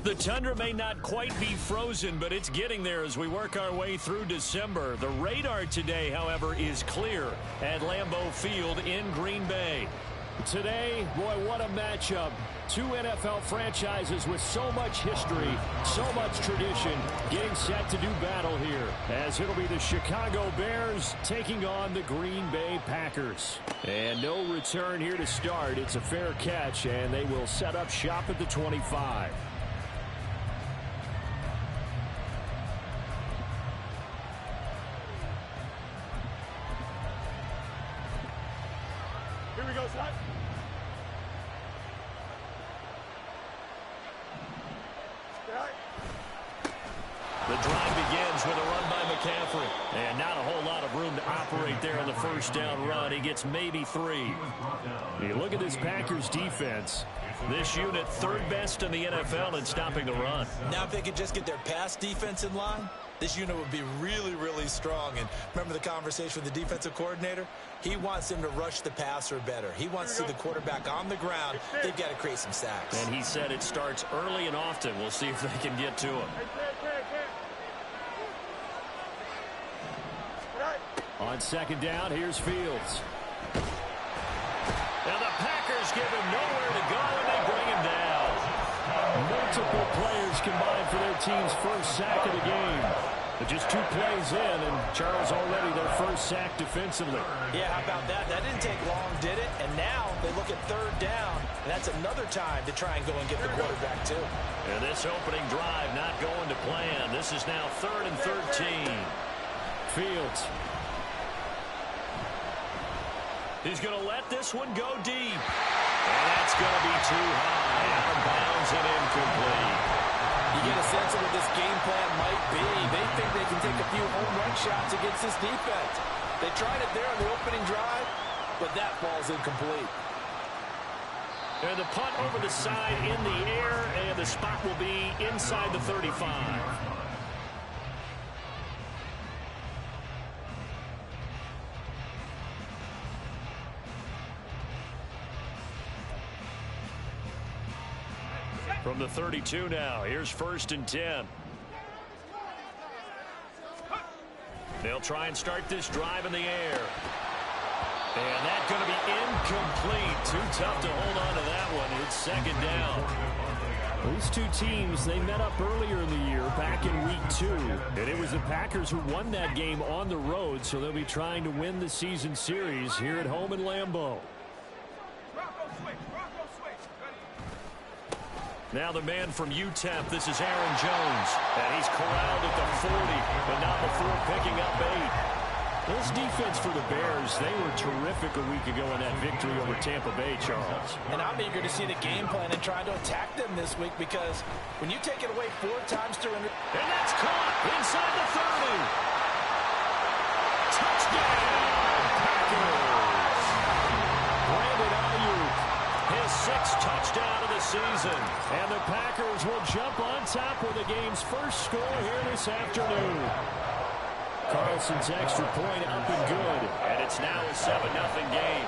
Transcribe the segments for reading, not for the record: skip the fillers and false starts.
The tundra may not quite be frozen, but it's getting there as we work our way through December. The radar today, however, is clear at Lambeau Field in Green Bay. Today, boy, what a matchup. Two NFL franchises with so much history, so much tradition, getting set to do battle here, as it'll be the Chicago Bears taking on the Green Bay Packers. And no return here to start. It's a fair catch, and they will set up shop at the 25. Here we go, son. The drive begins with a run by McCaffrey. And not a whole lot of room to operate there on the first down run. He gets maybe 3. You look at this Packers defense. This unit third best in the NFL in stopping the run. Now if they could just get their pass defense in line, this unit would be really, really strong. And remember the conversation with the defensive coordinator? He wants them to rush the passer better. He wants to see the quarterback on the ground. They've got to create some sacks. And he said it starts early and often. We'll see if they can get to him. On second down, here's Fields. Now the Packers give him nowhere to go, and they bring him down. Multiple players combined for their team's first sack of the game. But just 2 plays in, and Charles already their first sack defensively. Yeah, how about that? That didn't take long, did it? And now they look at third down, and that's another time to try and go and get the quarterback, too. And this opening drive not going to plan. This is now 3rd and 13. Fields. He's going to let this one go deep. And that's going to be too high. Out of bounds and incomplete. You get a sense of what this game plan might be. They think they can take a few home run shots against this defense. They tried it there on the opening drive, but that ball's incomplete. And the punt over the side in the air, and the spot will be inside the 35. From the 32 now, here's 1st and 10. They'll try and start this drive in the air. And that's going to be incomplete. Too tough to hold on to that one. It's 2nd down. These two teams, they met up earlier in the year, back in week 2. And it was the Packers who won that game on the road, so they'll be trying to win the season series here at home in Lambeau. Now the man from UTEP, this is Aaron Jones. And he's corralled at the 40, but not before picking up 8. This defense for the Bears, they were terrific a week ago in that victory over Tampa Bay, Charles. And I'm eager to see the game plan and try to attack them this week, because when you take it away 4 times to... And that's caught inside the 30. Touchdown, Packers! Brandon Ayuk, his 6th touchdown of the season. And the Packers will jump on top with the game's first score here this afternoon. Carlson's extra point up and good. And it's now a 7-0 game.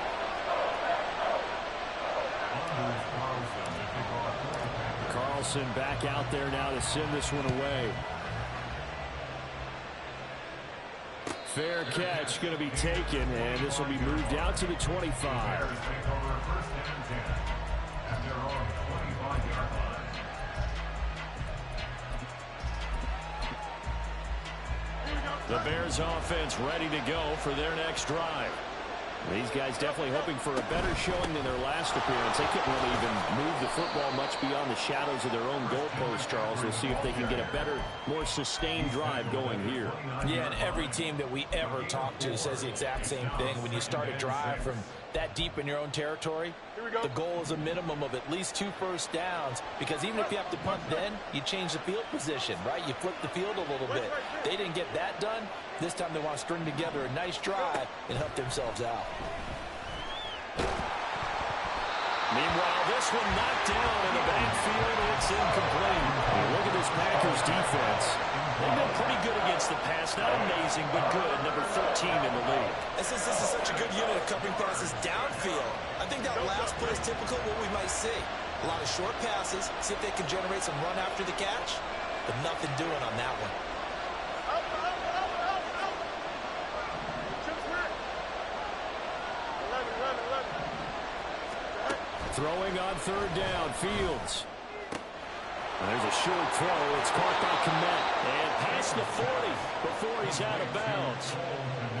Carlson back out there now to send this one away. Fair catch going to be taken, and this will be moved out to the 25. The Bears offense ready to go for their next drive. These guys definitely hoping for a better showing than their last appearance. They couldn't really even move the football much beyond the shadows of their own goalpost, Charles. We'll see if they can get a better, more sustained drive going here. Yeah, and every team that we ever talk to says the exact same thing. When you start a drive from that deep in your own territory, the goal is a minimum of at least 2 first downs, because even if you have to punt then, you change the field position, right? You flip the field a little bit. They didn't get that done. This time they want to string together a nice drive and help themselves out. Meanwhile, this one knocked down in the backfield. It's incomplete. Look at this Packers defense. They've been pretty good against the pass. Not amazing, but good. Number 13 in the league. And since this is such a good unit of covering passes downfield, I think that last play is typical of what we might see. A lot of short passes, see if they can generate some run after the catch, but nothing doing on that one. Throwing on third down, Fields. There's a short throw. It's caught by Kmet. And past the 40 before he's out of bounds.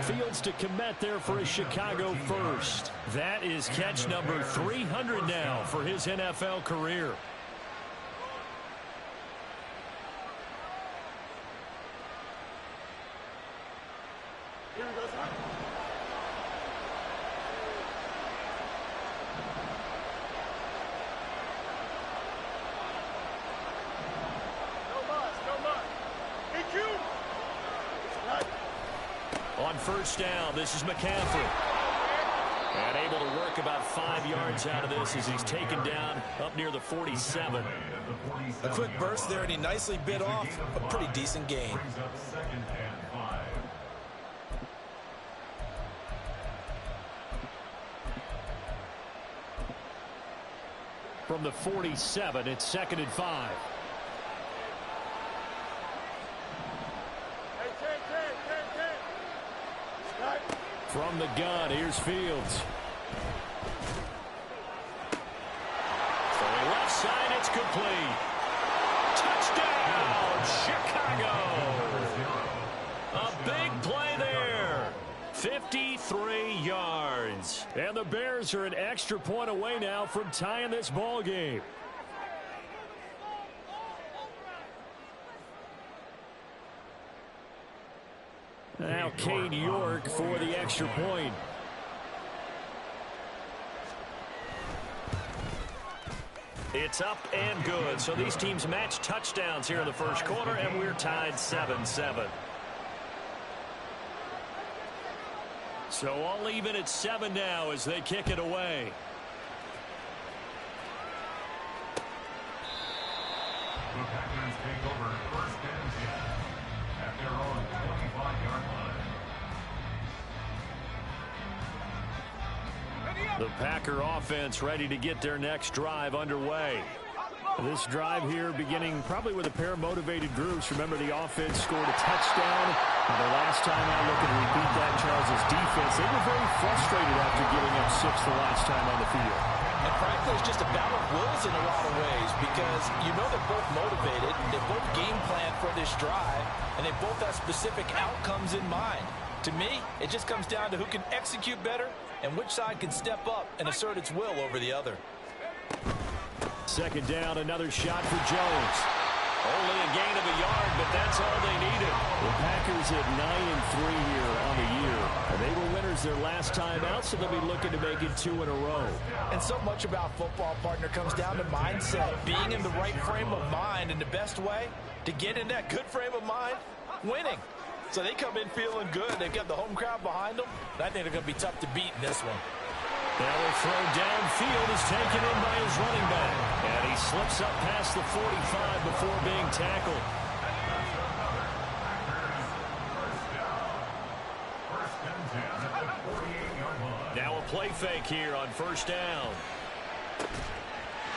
Fields to Kmet there for his Chicago first. That is catch number 300 now for his NFL career. On first down, this is McCaffrey. And able to work about 5 yards out of this as he's taken down up near the 47. A quick burst there, and he nicely bit off a pretty decent gain. From the 47, it's 2nd and 5. From the gun, here's Fields. Throwing left side, it's complete. Touchdown, Chicago. A big play there. 53 yards. And the Bears are an extra point away now from tying this ball game. Now Cade York for the extra point. It's up and good. So these teams match touchdowns here in the first quarter, and we're tied 7-7. So all even at 7 now as they kick it away. The Packers take over 1st and 10 at their own 25-yard line. The Packer offense ready to get their next drive underway. This drive here beginning probably with a pair of motivated groups. Remember, the offense scored a touchdown. And the last time out looking to repeat that, Charles' defense, they were very frustrated after giving up 6 the last time on the field. And frankly, it's just a battle of wills in a lot of ways because you know they're both motivated, they both game plan for this drive, and they both have specific outcomes in mind. To me, it just comes down to who can execute better and which side can step up and assert its will over the other. 2nd down, another shot for Jones. Only a gain of a yard, but that's all they needed. The Packers at 9-3 here on the year. And they were winners their last time out, so they'll be looking to make it 2 in a row. And so much about football, partner, comes down to mindset. Being in the right frame of mind, and the best way to get in that good frame of mind, winning. So they come in feeling good. They've got the home crowd behind them. And I think they're going to be tough to beat in this one. Now a throw downfield is taken in by his running back. And he slips up past the 45 before being tackled. Now a play fake here on 1st down.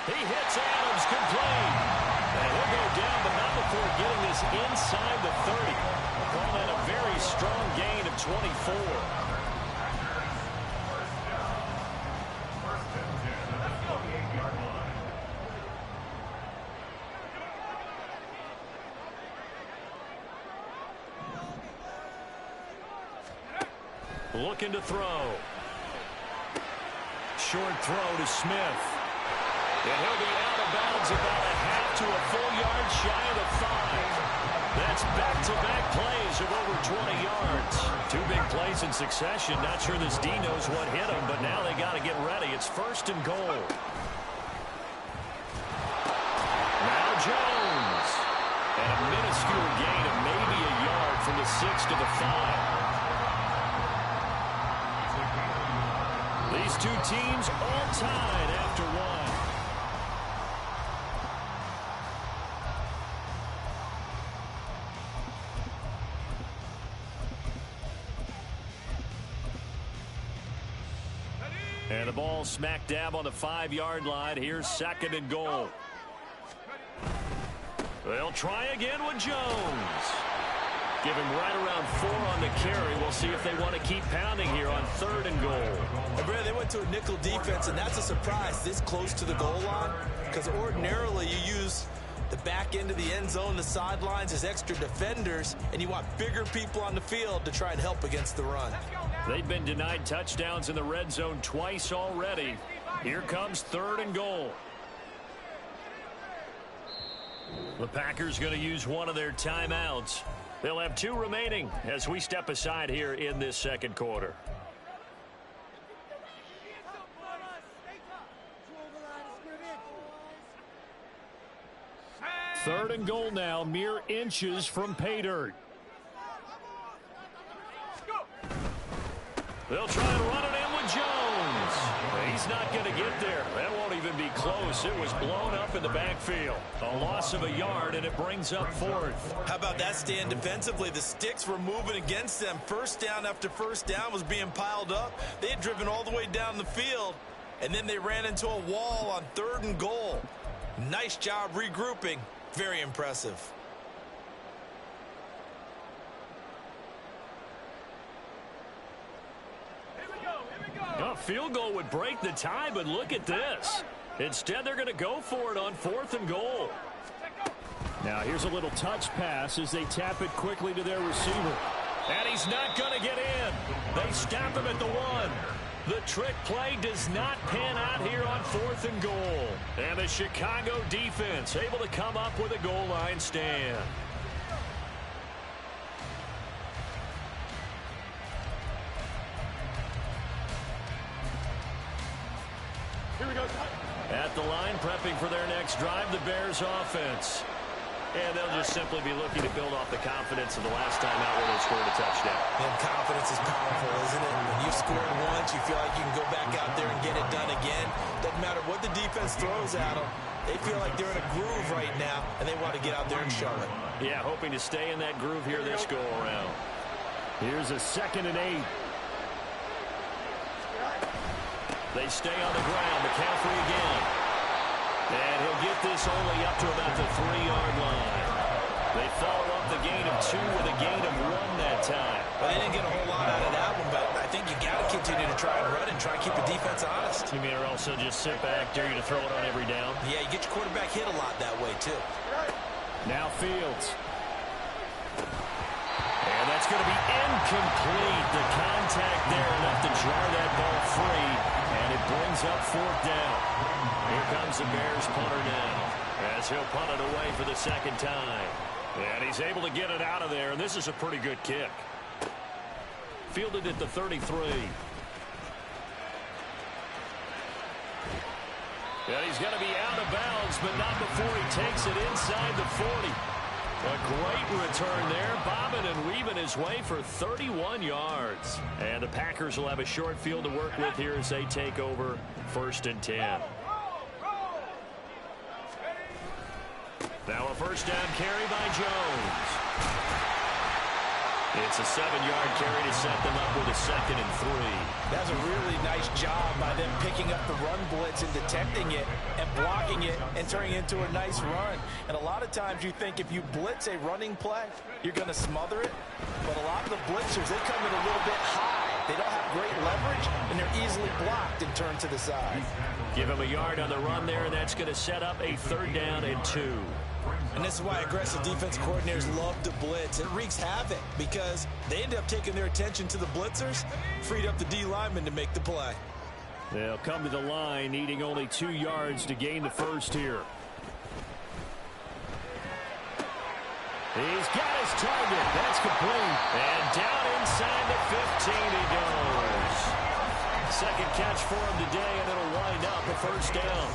He hits Adams complete. And he'll go down, but not before getting this inside the 30. Calling that a very strong gain of 24. Looking to throw. Short throw to Smith. And he'll be out of bounds about a half to a full yard shy of the 5. That's back-to-back plays of over 20 yards. 2 big plays in succession. Not sure this D knows what hit him, but now they got to get ready. It's 1st and goal. Now Jones. And a minuscule gain of maybe a yard from the 6 to the 5. These 2 teams all tied after 1. And the ball smack dab on the 5-yard line. Here's 2nd and goal. They'll try again with Jones. Give him right around 4 on the carry. We'll see if they want to keep pounding here on 3rd and goal. And Brad, they went to a nickel defense, and that's a surprise this close to the goal line, because ordinarily you use the back end of the end zone, the sidelines as extra defenders, and you want bigger people on the field to try and help against the run. They've been denied touchdowns in the red zone twice already. Here comes 3rd and goal. The Packers going to use one of their timeouts. They'll have 2 remaining as we step aside here in this 2nd quarter. 3rd and goal now, mere inches from pay dirt. They'll try and run it in with Jones. He's not going to get there. That won't even be close. It was blown up in the backfield. A loss of a yard, and it brings up 4th. How about that stand defensively? The sticks were moving against them. First down after first down was being piled up. They had driven all the way down the field, and then they ran into a wall on 3rd and goal. Nice job regrouping. Very impressive. A field goal would break the tie, but look at this. Instead, they're going to go for it on 4th and goal. Now, here's a little touch pass as they tap it quickly to their receiver. And he's not going to get in. They stop him at the 1. The trick play does not pan out here on 4th and goal. And the Chicago defense able to come up with a goal line stand. Here we go. At the line, prepping for their next drive, the Bears offense. And they'll just simply be looking to build off the confidence of the last time out where they scored a touchdown. And confidence is powerful, isn't it? When you've scored once, you feel like you can go back out there and get it done again. Doesn't matter what the defense throws at them. They feel like they're in a groove right now, and they want to get out there and show it. Yeah, hoping to stay in that groove here this go-around. Here's a 2nd and 8. They stay on the ground. McCaffrey again. And he'll get this only up to about the 3-yard line. They follow up the gain of 2 with a gain of 1 that time. Well, they didn't get a whole lot out of that one, but I think you got to continue to try and run and try and keep the defense honest. You mean or also just sit back, dare you to throw it on every down? Yeah, you get your quarterback hit a lot that way, too. Now Fields. And that's going to be incomplete. The contact there enough to jar that ball free. And it brings up 4th down. Here comes the Bears punter now, as he'll punt it away for the 2nd time. And he's able to get it out of there, and this is a pretty good kick. Fielded at the 33. And he's going to be out of bounds, but not before he takes it inside the 40. A great return there, bobbing and weaving his way for 31 yards. And the Packers will have a short field to work with here as they take over 1st and 10. Now a 1st down carry by Jones. It's a 7-yard carry to set them up with a 2nd and 3. That's a really nice job by them picking up the run blitz and detecting it and blocking it and turning it into a nice run. And a lot of times you think if you blitz a running play, you're going to smother it. But a lot of the blitzers, they come in a little bit high. They don't have great leverage, and they're easily blocked and turned to the side. Give him a yard on the run there, and that's going to set up a 3rd down and 2. And this is why aggressive defense coordinators love to blitz. It wreaks havoc because they end up taking their attention to the blitzers, freed up the D lineman to make the play. They'll come to the line, needing only 2 yards to gain the 1st here. He's got his target. That's complete. And down inside the 15 he goes. 2nd catch for him today, and it'll wind up a 1st down.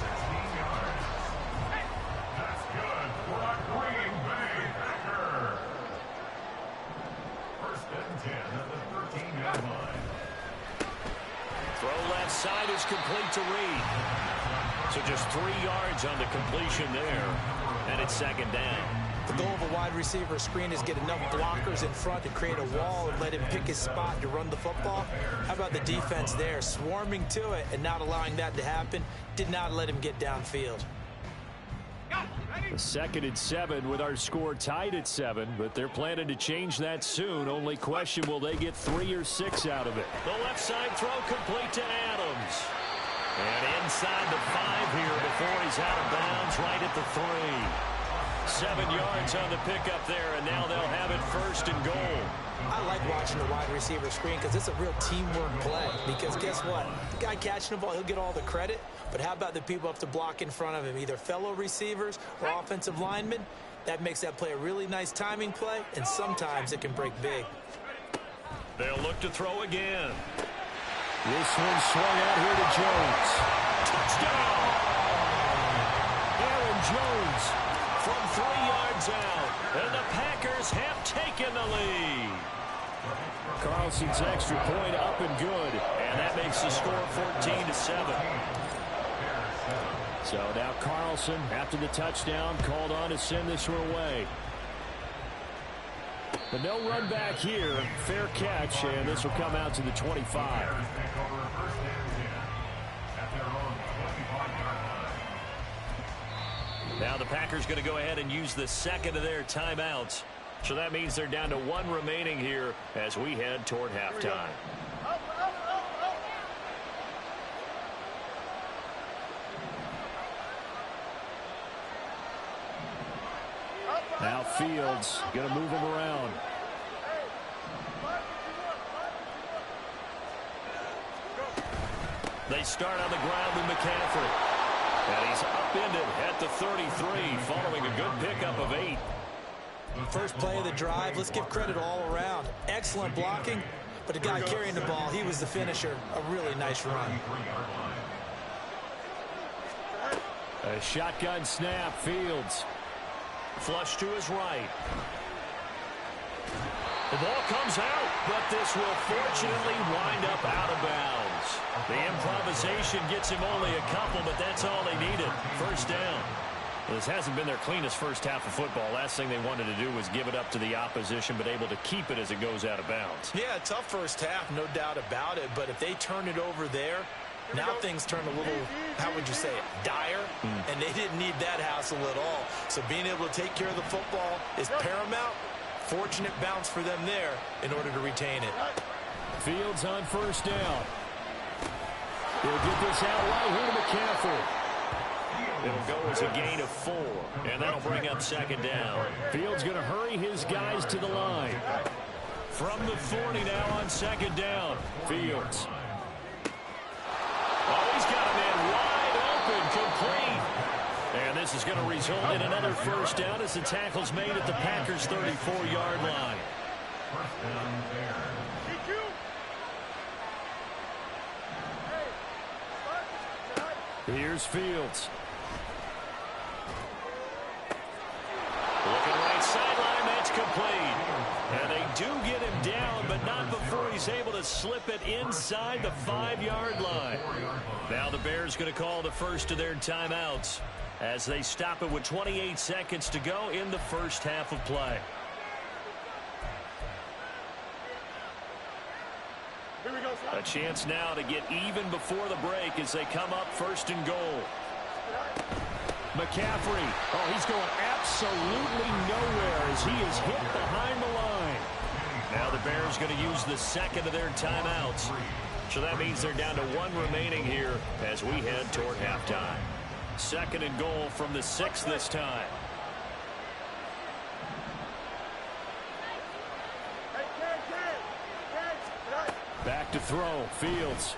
Throw left side is complete to Reed. So just 3 yards on the completion there. And it's 2nd down. The goal of a wide receiver screen is get enough blockers in front to create a wall and let him pick his spot to run the football. How about the defense there, swarming to it and not allowing that to happen? Did not let him get downfield. 2nd and 7 with our score tied at 7, but they're planning to change that soon. Only question, will they get 3 or 6 out of it? The left side throw complete to Adams. And inside the 5 here before he's out of bounds, right at the 3. 7 yards on the pickup there, and now they'll have it 1st and goal. I like watching the wide receiver screen because it's a real teamwork play. Because guess what? The guy catching the ball, he'll get all the credit. But how about the people up to block in front of him, either fellow receivers or offensive linemen? That makes that play a really nice timing play, and sometimes it can break big. They'll look to throw again. This one swung out here to Jones. Touchdown! Aaron Jones from 3 yards out, and the Packers have taken the lead. Carlson's extra point up and good, and that makes the score 14-7. So now Carlson, after the touchdown, called on to send this one away. But no run back here. Fair catch, and this will come out to the 25. Now the Packers going to go ahead and use the 2nd of their timeouts. So that means they're down to 1 remaining here as we head toward halftime. Now Fields going to move him around. They start on the ground with McCaffrey. And he's upended at the 33 following a good pickup of 8. First play of the drive, let's give credit all around. Excellent blocking, but the guy carrying the ball, he was the finisher. A really nice run. A shotgun snap, Fields. Flush to his right. The ball comes out, but this will fortunately wind up out of bounds. The improvisation gets him only a couple, but that's all they needed. 1st down. This hasn't been their cleanest first half of football. Last thing they wanted to do was give it up to the opposition, but able to keep it as it goes out of bounds. Yeah, tough first half, no doubt about it. But if they turn it over there, now things turn a little, how would you say it, dire? And they didn't need that hassle at all. So being able to take care of the football is paramount. Fortunate bounce for them there in order to retain it. Fields on 1st down. He'll get this out right here to McCaffrey. It'll go as a gain of 4, and that'll bring up 2nd down. Fields going to hurry his guys to the line. From the 40 now on 2nd down. Fields. Oh, he's got a man wide open, complete. And this is going to result in another 1st down as the tackle's made at the Packers' 34-yard line. Here's Fields. Looking right sideline, that's complete. And they do get him down, but not before he's able to slip it inside the 5-yard line. Now the Bears going to call the 1st of their timeouts as they stop it with 28 seconds to go in the 1st half of play. A chance now to get even before the break as they come up 1st and goal. McCaffrey, oh, he's going absolutely nowhere as he is hit behind the line. Now the Bears going to use the 2nd of their timeouts. So that means they're down to 1 remaining here as we head toward halftime. 2nd and goal from the 6 this time. Back to throw, Fields.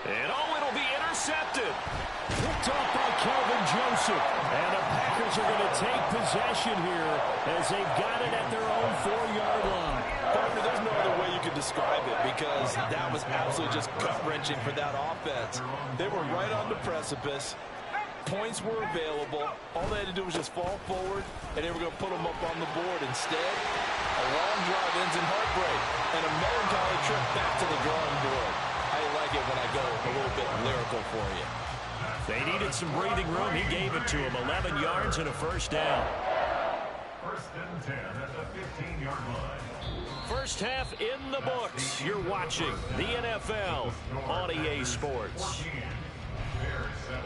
And oh, it'll be intercepted. Picked off by Kelvin Joseph. And the Packers are going to take possession here as they've got it at their own 4-yard line. Partner, there's no other way you could describe it because that was absolutely just gut-wrenching for that offense. They were right on the precipice. Points were available. All they had to do was just fall forward, and they were going to put them up on the board. Instead, a long drive ends in heartbreak and a melancholy trip back to the drawing board. I like it when I go a little bit lyrical for you. They needed some breathing room. He gave it to him. 11 yards and a 1st down. First and 10 at the 15-yard line. First half in the books. You're watching the NFL on EA Sports. 14, Bears 7.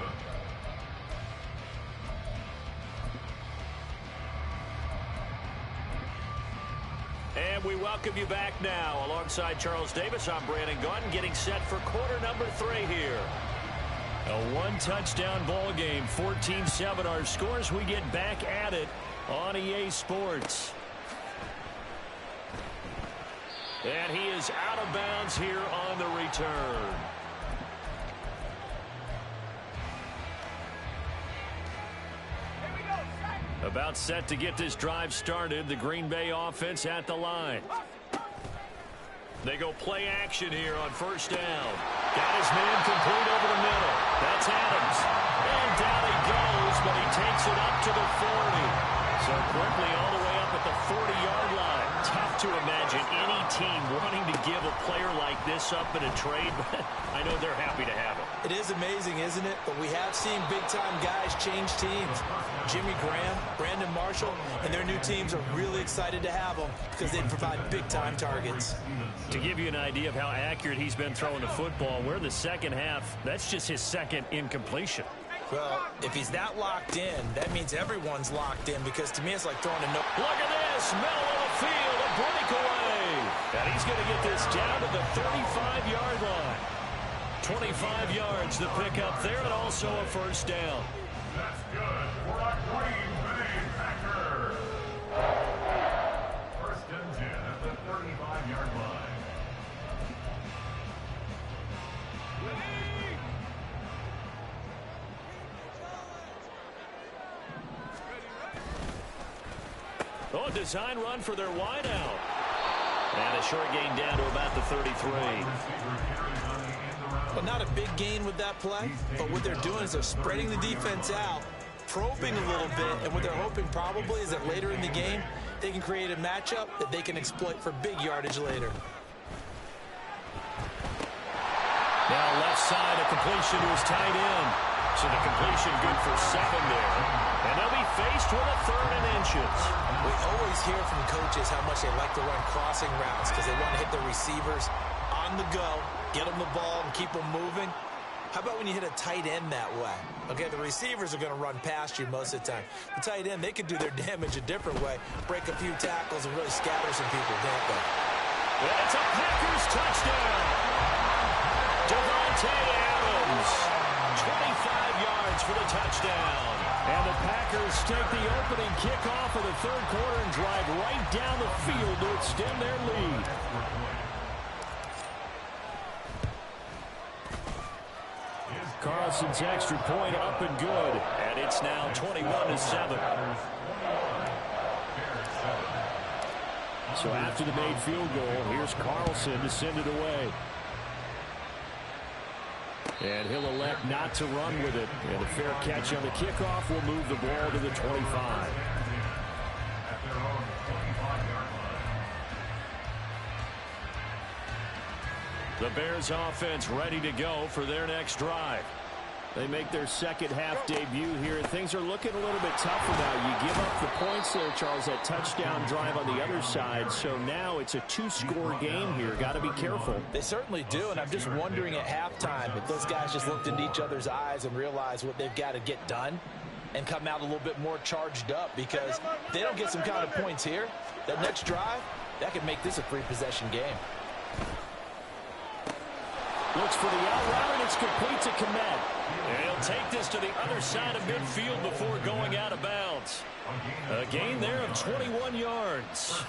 And we welcome you back now. Alongside Charles Davis, I'm Brandon Gaudin, getting set for quarter number 3 here. A one-touchdown ball game, 14-7 our scores. We get back at it on EA Sports. And he is out of bounds here on the return. About set to get this drive started. The Green Bay offense at the line. They go play action here on first down. Got his man complete over the middle. That's Adams. And down he goes, but he takes it up to the 40. So quickly all the way up at the 40-yard line. Tough to imagine any team wanting to give a player like this up in a trade, but I know they're happy to have it. It is amazing, isn't it? But we have seen big-time guys change teams. Jimmy Graham, Brandon Marshall, and their new teams are really excited to have them because they provide big-time targets. To give you an idea of how accurate he's been throwing the football, we're in the second half. That's just his second incompletion. Well, if he's that locked in, that means everyone's locked in because to me it's like throwing a no. Look at this, middle of the field, a breakaway. And he's going to get this down to the 35-yard line. 25 yards the pickup there, and also a first down. That's good for a Green Bay Packer. First and 10 at the 35-yard line. Oh, design run for their wideout. And a short gain down to about the 33. But not a big gain with that play. But what they're doing is they're spreading the defense out, probing a little bit, and what they're hoping probably is that later in the game, they can create a matchup that they can exploit for big yardage later. Now left side, a completion to his tight end. So the completion good for 7 there. And they'll be faced with a 3rd and inches. We always hear from coaches how much they like to run crossing routes because they want to hit the receivers on the go, get them the ball, and keep them moving. How about when you hit a tight end that way? Okay, the receivers are going to run past you most of the time. The tight end, they could do their damage a different way, break a few tackles, and really scatter some people, can't they? And it's a Packers touchdown. Davante Adams, 25 yards for the touchdown. And the Packers take the opening kickoff of the 3rd quarter and drive right down the field to extend their lead. Carlson's extra point up and good. And it's now 21-7. So after the made field goal, here's Carlson to send it away. And he'll elect not to run with it. And a fair catch on the kickoff will move the ball to the 25. The Bears offense ready to go for their next drive. They make their second half debut here, and things are looking a little bit tougher now. You give up the points there, Charles, that touchdown drive on the other side. So now it's a 2-score game here. Got to be careful. They certainly do, and I'm just wondering at halftime if those guys just looked into each other's eyes and realized what they've got to get done and come out a little bit more charged up, because if they don't get some kind of points here, that next drive, that could make this a 3-possession game. Looks for the out route, and it's complete to Kmet. And he'll take this to the other side of midfield before going out of bounds. A gain there of 21 yards.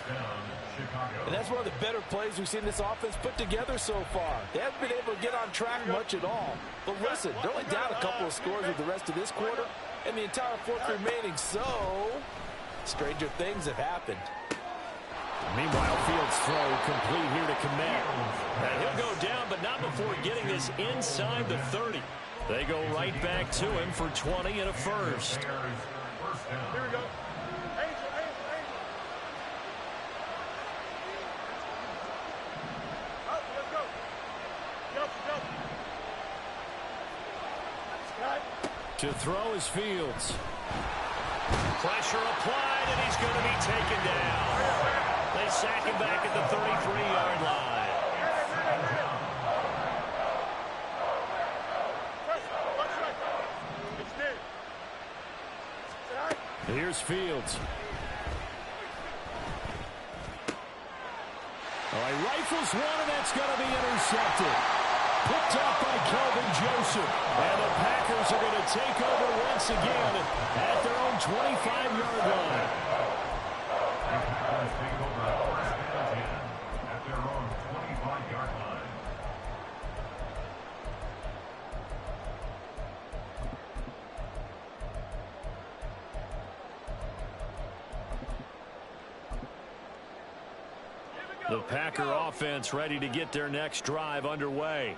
And that's one of the better plays we've seen this offense put together so far. They haven't been able to get on track much at all. But listen, they're only down a couple of scores with the rest of this quarter and the entire 4th remaining. So, stranger things have happened. Meanwhile, Fields throw complete here to Kmet. And he'll go down, but not before getting this inside the 30. They go right back to him for 20 and a first. Here we go. To throw is Fields. Pressure applied, and he's going to be taken down. They sack him back at the 33-yard line. Here's Fields. All right, rifles one, and that's going to be intercepted. Picked up by Kelvin Joseph. And the Packers are going to take over once again at their own 25-yard line. The Packers take over first and 10 at their own 25-yard line. The Packer offense ready to get their next drive underway.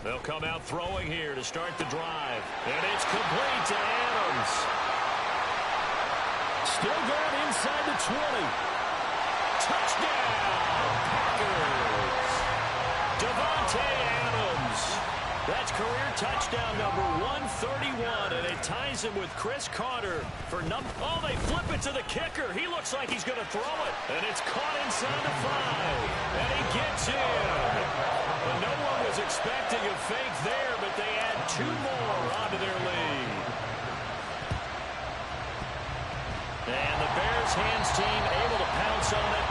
They'll come out throwing here to start the drive. And it's complete to Adams. Still going inside the 20. Touchdown, Packers. Davante Adams. That's career touchdown number 131, and it ties him with Chris Carter for oh, they flip it to the kicker. He looks like he's going to throw it, and it's caught inside the 5, and he gets in. And no one was expecting a fake there, but they add 2 more onto their lead. And the Bears hands team able to pounce on it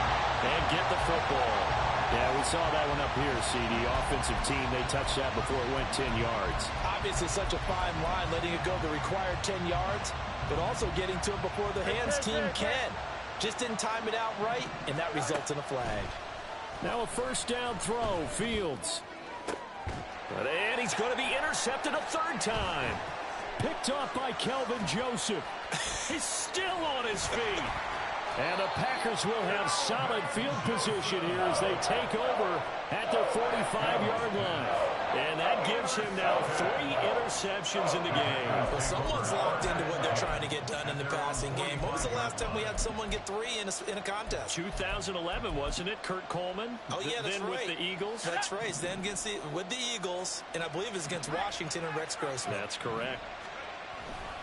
and get the football. Yeah, we saw that one up here, CD. Offensive team, they touched that before it went 10 yards. Obviously, such a fine line, letting it go the required 10 yards, but also getting to it before the hands team can. Just didn't time it out right, and that results in a flag. Now a first down throw, Fields. And he's going to be intercepted a 3rd time. Picked off by Kelvin Joseph. He's still on his feet. And the Packers will have solid field position here as they take over at their 45-yard line. And that gives him now 3 interceptions in the game. Well, someone's locked into what they're trying to get done in the passing game. When was the last time we had someone get 3 in a contest? 2011, wasn't it? Kurt Coleman? Oh, yeah, that's then right. With the Eagles? That's right. Then with the Eagles, and I believe it's against Washington and Rex Grossman. That's correct.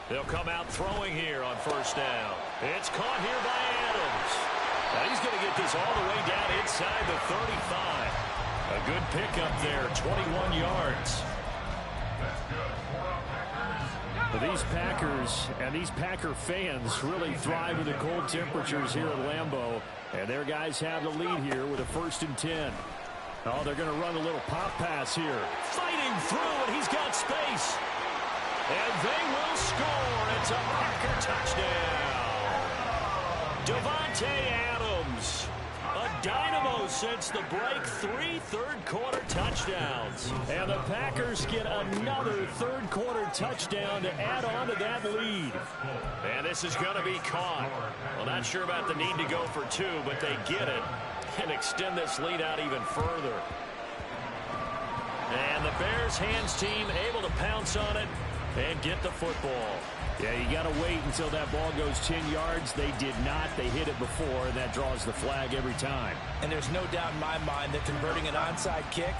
They'll come out throwing here on first down. It's caught here by Adams. Now he's going to get this all the way down inside the 35. A good pickup there, 21 yards. But these Packers and these Packer fans really thrive in the cold temperatures here at Lambeau. And their guys have the lead here with a 1st and 10. Oh, they're going to run a little pop pass here. Fighting through, and he's got space. And they will score. It's a Packer touchdown. Davante Adams, a dynamo since the break. 3 third-quarter touchdowns. And the Packers get another third-quarter touchdown to add on to that lead. And this is going to be caught. Well, not sure about the need to go for 2, but they get it and extend this lead out even further. And the Bears hands team able to pounce on it and get the football. Yeah, you got to wait until that ball goes 10 yards. They did not. They hit it before, and that draws the flag every time. And there's no doubt in my mind that converting an onside kick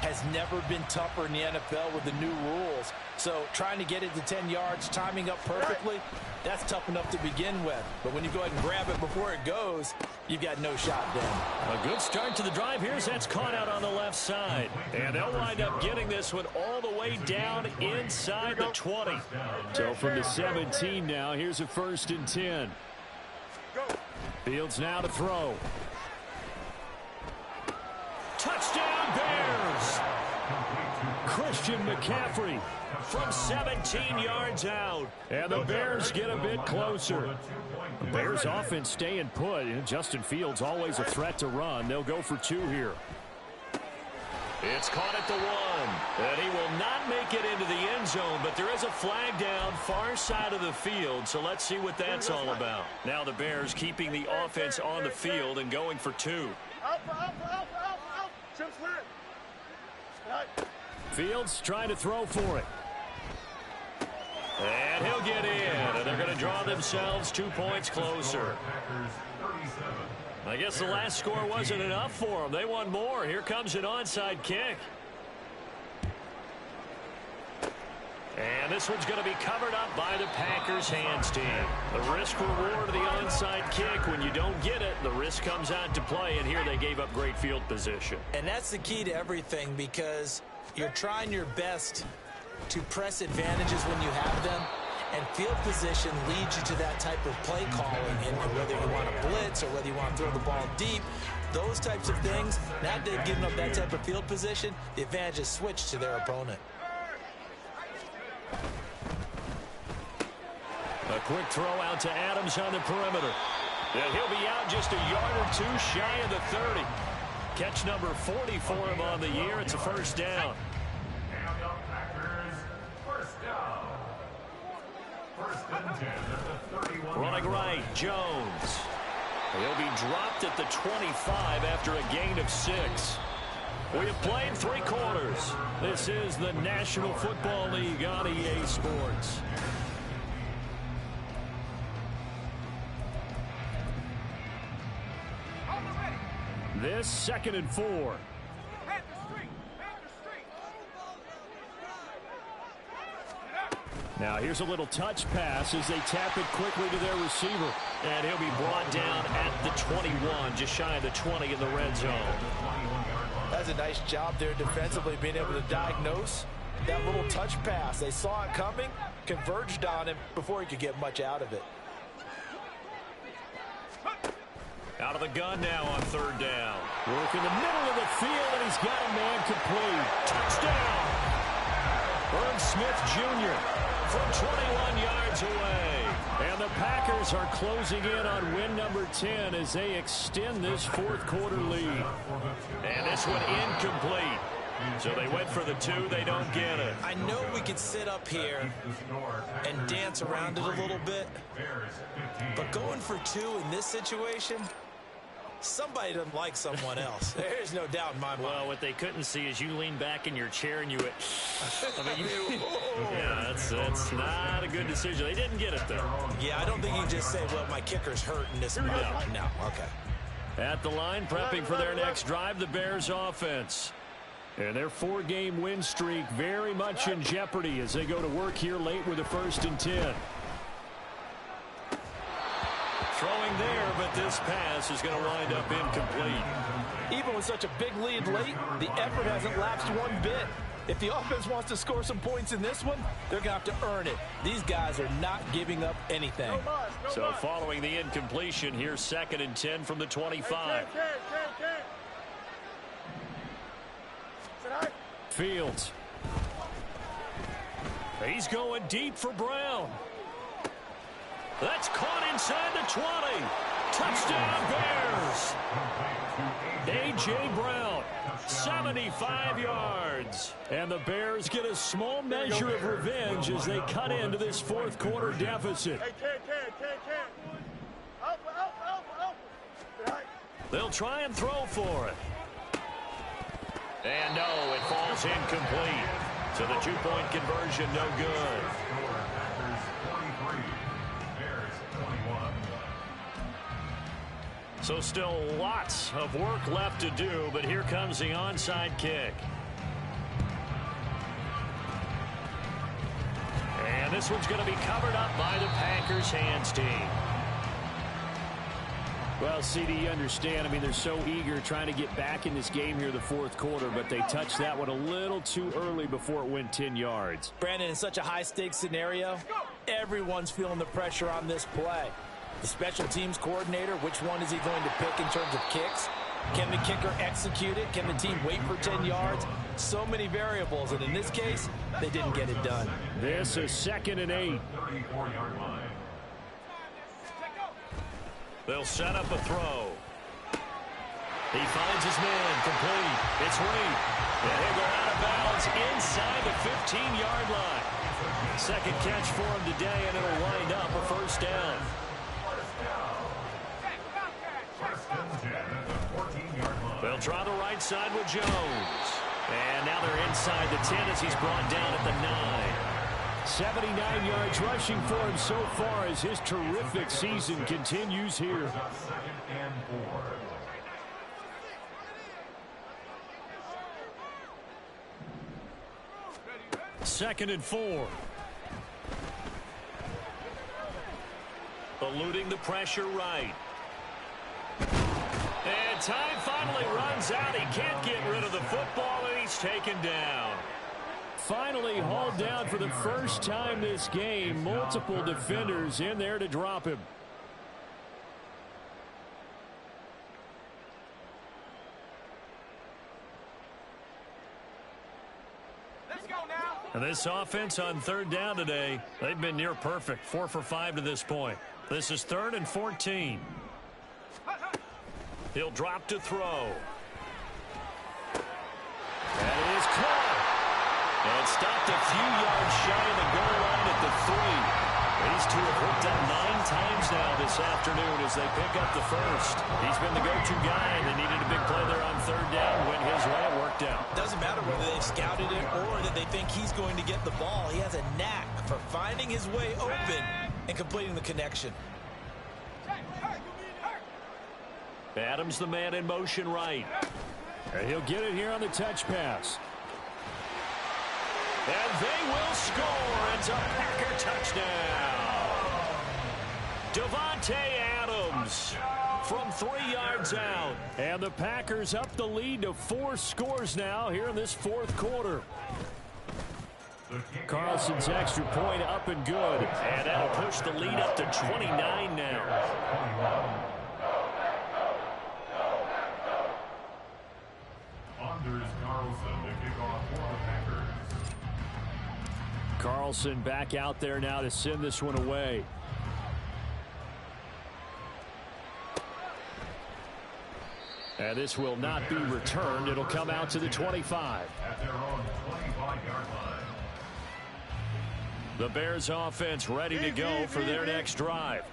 has never been tougher in the NFL with the new rules. So trying to get it to 10 yards, timing up perfectly, that's tough enough to begin with. But when you go ahead and grab it before it goes, you've got no shot then. A good start to the drive here as that's caught out on the left side. And they'll wind up getting this one all the way down inside the 20. So from the 17 now, here's a 1st and 10. Fields now to throw. Touchdown Bears! Christian McCaffrey from 17 yards out. And the Bears get a bit closer. The Bears offense staying put. And Justin Fields always a threat to run. They'll go for 2 here. It's caught at the 1. And he will not make it into the end zone, but there is a flag down far side of the field, so let's see what that's all about. Now the Bears keeping the offense on the field and going for 2. Fields trying to throw for it. And he'll get in, and they're going to draw themselves 2 points closer. I guess the last score wasn't enough for them. They want more. Here comes an onside kick. And this one's going to be covered up by the Packers hands team. The risk reward of the onside kick. When you don't get it, the risk comes out to play, and here they gave up great field position. And that's the key to everything, because you're trying your best to press advantages when you have them, and field position leads you to that type of play calling. And whether you want to blitz or whether you want to throw the ball deep, those types of things, now that they've given up that type of field position, the advantage is switched to their opponent. A quick throw out to Adams on the perimeter. And he'll be out just a yard or two shy of the 30. Catch number 40 for him on the year. It's a first down. And the Packers, first down. First and 10 at the 31. Running right, Jones. He'll be dropped at the 25 after a gain of 6. We have played 3 quarters. This is the National Football League on EA Sports. This 2nd and 4. Now here's a little touch pass as they tap it quickly to their receiver. And he'll be brought down at the 21, just shy of the 20 in the red zone. That's a nice job there defensively, being able to diagnose that little touch pass. They saw it coming, converged on him before he could get much out of it. Out of the gun now on 3rd down. Work in the middle of the field, and he's got a man complete. Touchdown! Irv Smith Jr. from 21 yards away. And the Packers are closing in on win number 10 as they extend this 4th quarter lead. And this one incomplete. So they went for the 2. They don't get it. I know we could sit up here and dance around it a little bit, but going for 2 in this situation, somebody doesn't like someone else. There's no doubt in my mind. Well, what they couldn't see is you lean back in your chair and you went, I mean, yeah, that's not a good decision. They didn't get it, though. Yeah, I don't think you can just say, well, my kicker's hurt in this moment. No, okay. At the line, prepping for their next drive, the Bears offense. And their 4-game win streak very much in jeopardy as they go to work here late with a 1st and 10. Throwing there, but this pass is going to wind up incomplete. Even with such a big lead late, the effort hasn't lapsed one bit. If the offense wants to score some points in this one, they're going to have to earn it. These guys are not giving up anything. So following the incompletion, here's 2nd and 10 from the 25. Fields. He's going deep for Brown. That's caught inside the 20. Touchdown Bears. A.J. Brown, 75 yards. And the Bears get a small measure of revenge as they cut into this 4th quarter deficit. They'll try and throw for it. And no, it falls incomplete. So the 2-point conversion, no good. So still lots of work left to do, but here comes the onside kick. And this one's going to be covered up by the Packers hands team. Well, CD, you understand. I mean, they're so eager trying to get back in this game here the 4th quarter, but they touched that one a little too early before it went 10 yards. Brandon, in such a high-stakes scenario, everyone's feeling the pressure on this play. The special teams coordinator, which one is he going to pick in terms of kicks? Can the kicker execute it? Can the team wait for 10 yards? So many variables, and in this case, they didn't get it done. This is 2nd and 8. They'll set up a throw. He finds his man, complete. It's Reed. And he'll go out of bounds inside the 15-yard line. 2nd catch for him today, and it'll wind up a 1st down. They'll try the right side with Jones. And now they're inside the 10 as he's brought down at the 9. 79 yards rushing for him so far as his terrific season continues here. 2nd and 4. 2nd and 4. Eluding the pressure right. And time finally runs out. He can't get rid of the football, and he's taken down. Finally hauled down for the first time this game. Multiple defenders in there to drop him. And this offense on 3rd down today, they've been near perfect. 4 for 5 to this point. This is 3rd and 14. He'll drop to throw. That is caught. And stopped a few yards shy of the goal line at the 3. These two have worked out 9 times now this afternoon as they pick up the first. He's been the go-to guy, and they needed a big play there on 3rd down. Went his way, it worked out. Doesn't matter whether they've scouted it or that they think he's going to get the ball. He has a knack for finding his way open and completing the connection. Adams the man in motion right. And he'll get it here on the touch pass. And they will score. It's a Packer touchdown. Davante Adams from 3 yards out. And the Packers up the lead to 4 scores now here in this 4th quarter. Carlson's extra point up and good. And that'll push the lead up to 29 now. Anders Carlson to kick off for the Packers. Carlson back out there now to send this one away. And this will not be returned. It'll come out to the 25. At their own 25-yard line. The Bears offense ready to go for their next drive.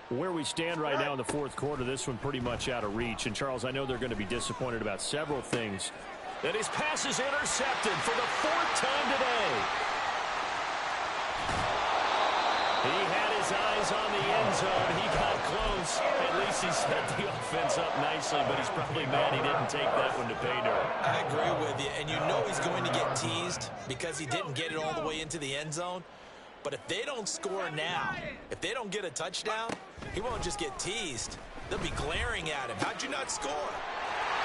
Where we stand right now in the 4th quarter, this one pretty much out of reach. And, Charles, I know they're going to be disappointed about several things. And his pass is intercepted for the 4th time today. He had his eyes on the end zone. He got close. At least he set the offense up nicely, but he's probably mad he didn't take that one to pay dirt. I agree with you, and you know he's going to get teased because he didn't get it all the way into the end zone. But if they don't score now, if they don't get a touchdown, he won't just get teased. They'll be glaring at him. How'd you not score?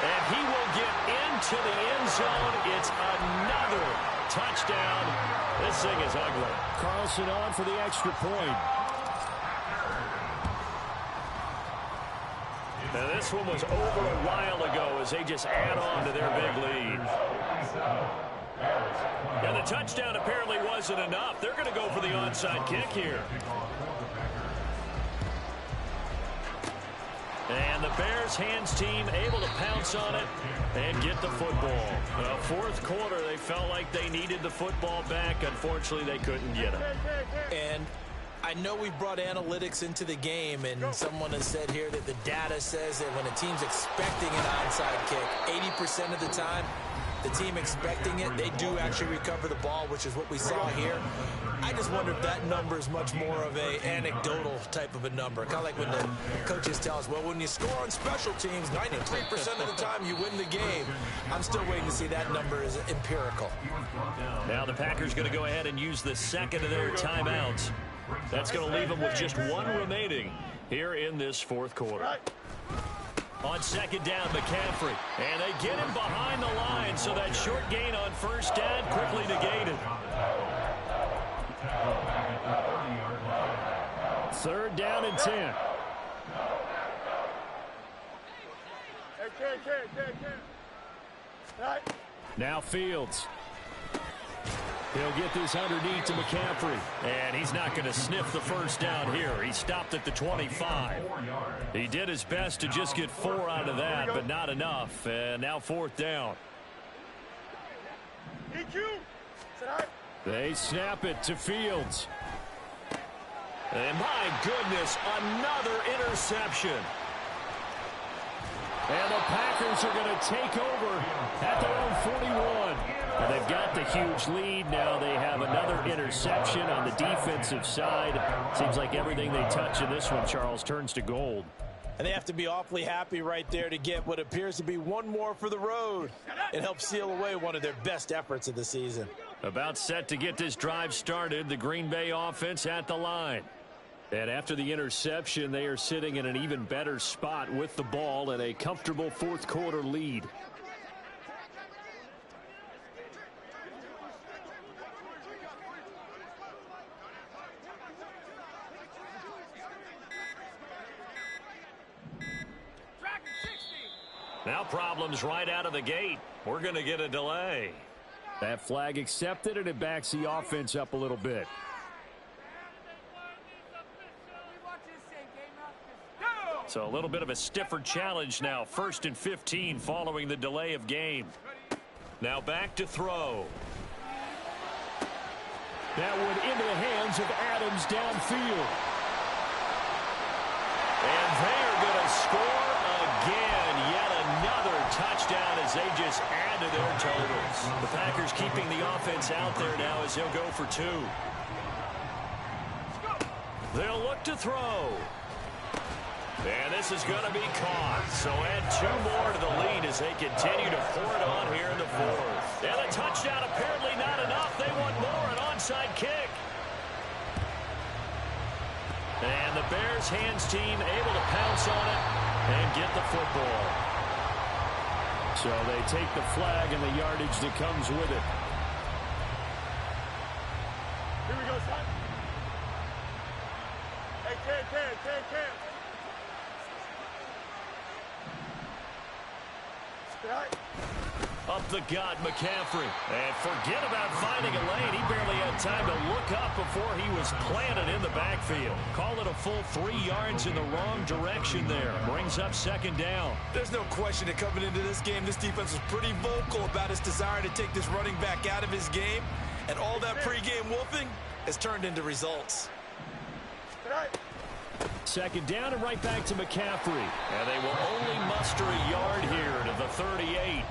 And he will get into the end zone. It's another touchdown. This thing is ugly. Carlson on for the extra point. Now this one was over a while ago as they just add on to their big lead. And the touchdown apparently wasn't enough. They're going to go for the onside kick here. And the Bears hands team able to pounce on it and get the football. 4th quarter, they felt like they needed the football back. Unfortunately, they couldn't get it. And I know we brought analytics into the game, and someone has said here that the data says that when a team's expecting an onside kick, 80% of the time, the team expecting it, they do actually recover the ball, which is what we saw here. I just wonder if that number is much more of a anecdotal type of a number. Kind of like when the coaches tell us, well, when you score on special teams, 93% of the time you win the game. I'm still waiting to see that number is empirical. Now the Packers going to go ahead and use the 2nd of their timeouts. That's going to leave them with just 1 remaining here in this 4th quarter. On 2nd down, McCaffrey. And they get him behind the line, so that short gain on 1st down quickly negated. 3rd down and 10. Now Fields. He'll get this underneath to McCaffrey. And he's not going to sniff the 1st down here. He stopped at the 25. He did his best to just get 4 out of that, but not enough. And now 4th down. They snap it to Fields. And my goodness, another interception. And the Packers are going to take over at their own 41. And they've got the huge lead now. They have another interception on the defensive side. Seems like everything they touch in this one, Charles, turns to gold. And they have to be awfully happy right there to get what appears to be one more for the road. It helps seal away one of their best efforts of the season. About set to get this drive started, the Green Bay offense at the line. And after the interception, they are sitting in an even better spot with the ball and a comfortable fourth quarter lead. Now problems right out of the gate. We're going to get a delay. That flag accepted, and it backs the offense up a little bit. So a little bit of a stiffer challenge now. 1st and 15 following the delay of game. Now back to throw. That one into the hands of Adams downfield. And they're going to score again. Yet another touchdown as they just add to their totals. The Packers keeping the offense out there now as they'll go for 2. They'll look to throw. And this is going to be caught. So add 2 more to the lead as they continue to pour it on here in the 4th. And a touchdown apparently not enough. They want more, an onside kick. And the Bears hands team able to pounce on it and get the football. So they take the flag and the yardage that comes with it. Here we go, son. Hey, Cam. Up the gut, McCaffrey. And forget about finding a lane. He barely had time to look up before he was planted in the backfield. Call it a full 3 yards in the wrong direction there. Brings up 2nd down. There's no question that coming into this game, this defense was pretty vocal about his desire to take this running back out of his game. And all that pregame wolfing has turned into results. 2nd down and right back to McCaffrey. And they will only muster a yard here to the 38.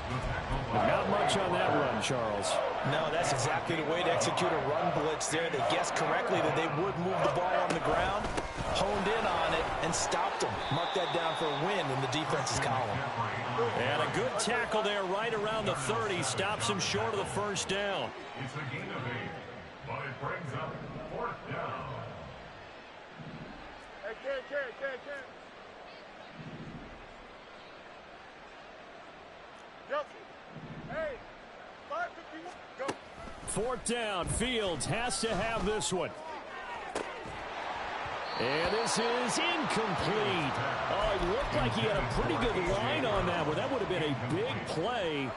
Not much on that run, Charles. No, that's exactly the way to execute a run blitz there. They guessed correctly that they would move the ball on the ground, honed in on it, and stopped them. Mark that down for a win in the defense's column. And a good tackle there right around the 30. Stops him short of the 1st down. It's a gain of 8, but it brings up 4th down. Ken. Yep. Hey, 5-15, go. 4th down. Fields has to have this one. And this is incomplete. Oh, it looked like he had a pretty good line on that one. That would have been a big play,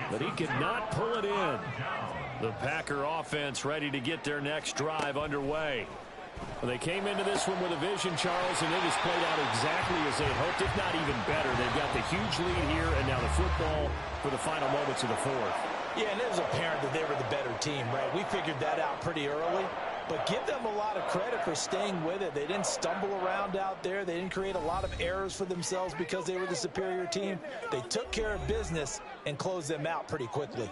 but he could not pull it in. The Packer offense ready to get their next drive underway. Well, they came into this one with a vision, Charles, and it has played out exactly as they had hoped, if not even better. They've got the huge lead here, and now the football for the final moments of the 4th. Yeah, and it was apparent that they were the better team, right? We figured that out pretty early. But give them a lot of credit for staying with it. They didn't stumble around out there. They didn't create a lot of errors for themselves because they were the superior team. They took care of business and closed them out pretty quickly.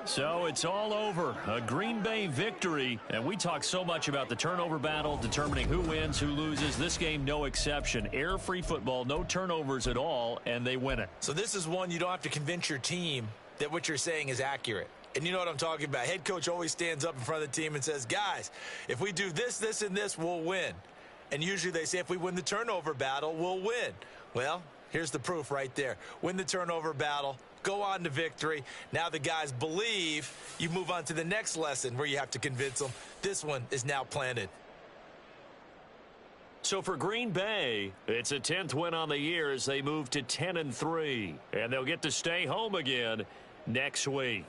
So it's all over. A Green Bay victory. And we talk so much about the turnover battle, determining who wins, who loses. This game, no exception. Error-free football, no turnovers at all, and they win it. So this is one you don't have to convince your team that what you're saying is accurate. And you know what I'm talking about. Head coach always stands up in front of the team and says, guys, if we do this, this, and this, we'll win. And usually they say if we win the turnover battle, we'll win. Well, here's the proof right there. Win the turnover battle. Go on to victory. Now the guys believe. You move on to the next lesson where you have to convince them. This one is now planted. So for Green Bay, it's a 10th win on the year as they move to 10-3. And they'll get to stay home again next week.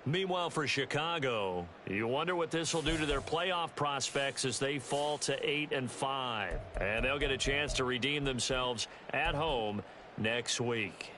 Meanwhile, for Chicago, you wonder what this will do to their playoff prospects as they fall to 8-5. And they'll get a chance to redeem themselves at home next week.